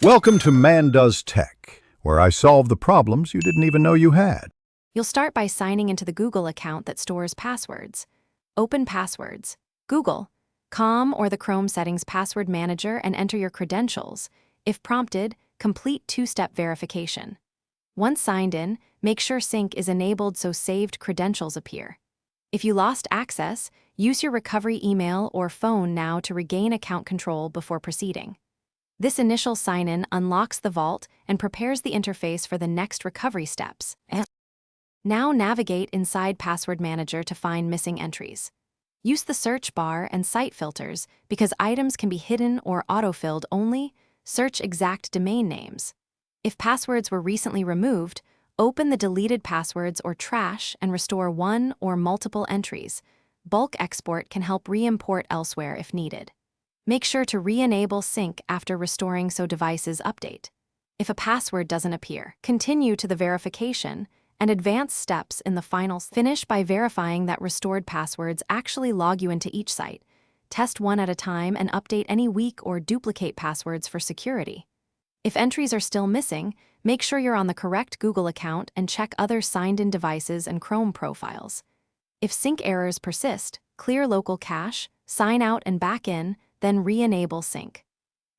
Welcome to Man Does Tech, where I solve the problems you didn't even know you had. You'll start by signing into the Google account that stores passwords. Open Passwords, Google.com or the Chrome Settings Password Manager and enter your credentials. If prompted, complete two-step verification. Once signed in, make sure sync is enabled so saved credentials appear. If you lost access, use your recovery email or phone now to regain account control before proceeding. This initial sign-in unlocks the vault and prepares the interface for the next recovery steps. Now navigate inside Password Manager to find missing entries. Use the search bar and site filters because items can be hidden or autofilled only. Search exact domain names. If passwords were recently removed, open the deleted passwords or trash and restore one or multiple entries. Bulk export can help re-import elsewhere if needed. Make sure to re-enable sync after restoring so devices update. If a password doesn't appear, continue to the verification and advanced steps in the final. Finish by verifying that restored passwords actually log you into each site. Test one at a time and update any weak or duplicate passwords for security. If entries are still missing, make sure you're on the correct Google account and check other signed-in devices and Chrome profiles. If sync errors persist, clear local cache, sign out and back in, then re-enable sync.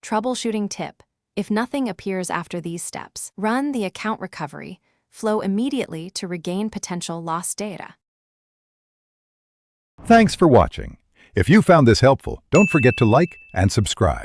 Troubleshooting tip: if nothing appears after these steps, run the account recovery flow immediately to regain potential lost data. Thanks for watching. If you found this helpful, don't forget to like and subscribe.